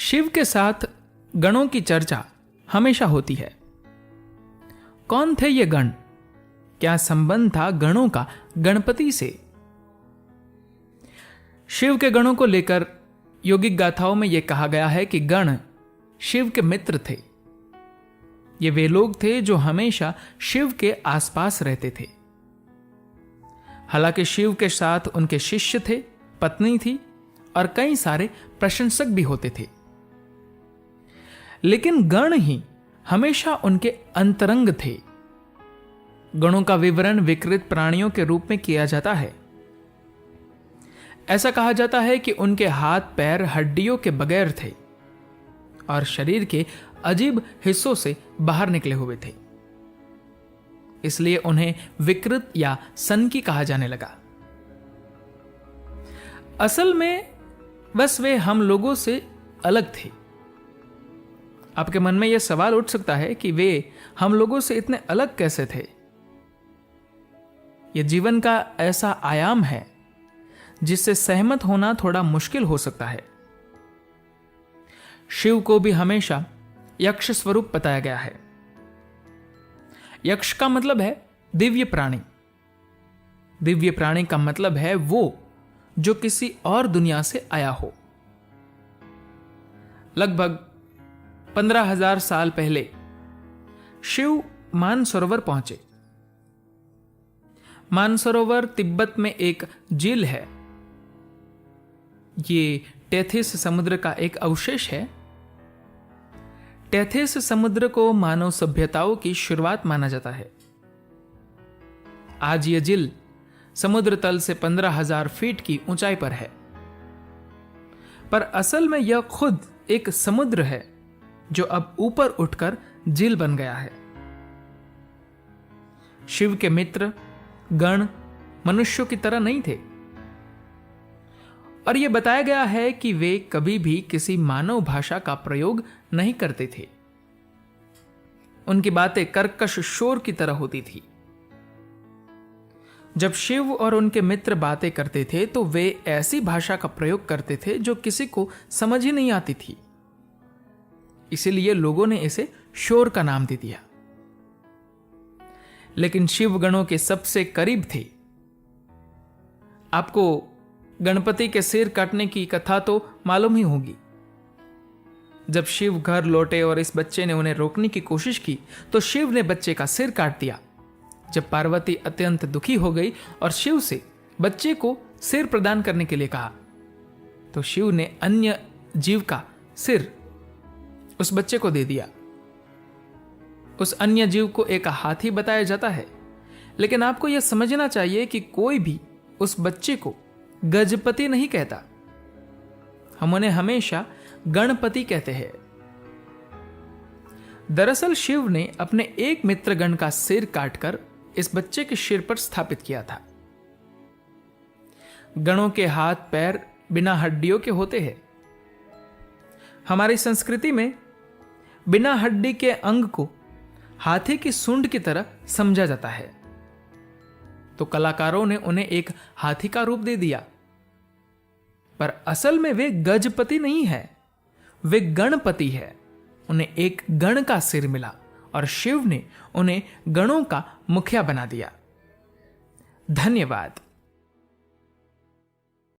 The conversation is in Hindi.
शिव के साथ गणों की चर्चा हमेशा होती है। कौन थे ये गण? क्या संबंध था गणों का गणपति से? शिव के गणों को लेकर योगिक गाथाओं में यह कहा गया है कि गण शिव के मित्र थे। ये वे लोग थे जो हमेशा शिव के आसपास रहते थे। हालांकि शिव के साथ उनके शिष्य थे, पत्नी थी और कई सारे प्रशंसक भी होते थे, लेकिन गण ही हमेशा उनके अंतरंग थे। गणों का विवरण विकृत प्राणियों के रूप में किया जाता है। ऐसा कहा जाता है कि उनके हाथ पैर हड्डियों के बगैर थे और शरीर के अजीब हिस्सों से बाहर निकले हुए थे, इसलिए उन्हें विकृत या सनकी कहा जाने लगा। असल में बस वे हम लोगों से अलग थे। आपके मन में यह सवाल उठ सकता है कि वे हम लोगों से इतने अलग कैसे थे? यह जीवन का ऐसा आयाम है जिससे सहमत होना थोड़ा मुश्किल हो सकता है। शिव को भी हमेशा यक्ष स्वरूप बताया गया है। यक्ष का मतलब है दिव्य प्राणी। दिव्य प्राणी का मतलब है वो जो किसी और दुनिया से आया हो। लगभग 15,000 साल पहले शिव मानसरोवर पहुंचे। मानसरोवर तिब्बत में एक झील है। ये टेथिस समुद्र का एक अवशेष है। टेथिस समुद्र को मानव सभ्यताओं की शुरुआत माना जाता है। आज यह झील समुद्र तल से 15,000 फीट की ऊंचाई पर है, पर असल में यह खुद एक समुद्र है जो अब ऊपर उठकर झील बन गया है। शिव के मित्र गण मनुष्यों की तरह नहीं थे, और यह बताया गया है कि वे कभी भी किसी मानव भाषा का प्रयोग नहीं करते थे। उनकी बातें कर्कश शोर की तरह होती थी। जब शिव और उनके मित्र बातें करते थे तो वे ऐसी भाषा का प्रयोग करते थे जो किसी को समझ ही नहीं आती थी। इसीलिए लोगों ने इसे शोर का नाम दे दिया। लेकिन शिव गणों के सबसे करीब थे। आपको गणपति के सिर काटने की कथा तो मालूम ही होगी। जब शिव घर लौटे और इस बच्चे ने उन्हें रोकने की कोशिश की तो शिव ने बच्चे का सिर काट दिया। जब पार्वती अत्यंत दुखी हो गई और शिव से बच्चे को सिर प्रदान करने के लिए कहा, तो शिव ने अन्य जीव का सिर उस बच्चे को दे दिया। उस अन्य जीव को एक हाथी बताया जाता है, लेकिन आपको यह समझना चाहिए कि कोई भी उस बच्चे को गजपति नहीं कहता। हम उन्हें हमेशा गणपति कहते हैं। दरअसल शिव ने अपने एक मित्र गण का सिर काटकर इस बच्चे के सिर पर स्थापित किया था। गणों के हाथ पैर बिना हड्डियों के होते हैं। हमारी संस्कृति में बिना हड्डी के अंग को हाथी की सूंड की तरह समझा जाता है, तो कलाकारों ने उन्हें एक हाथी का रूप दे दिया। पर असल में वे गजपति नहीं है, वे गणपति है। उन्हें एक गण का सिर मिला और शिव ने उन्हें गणों का मुखिया बना दिया। धन्यवाद।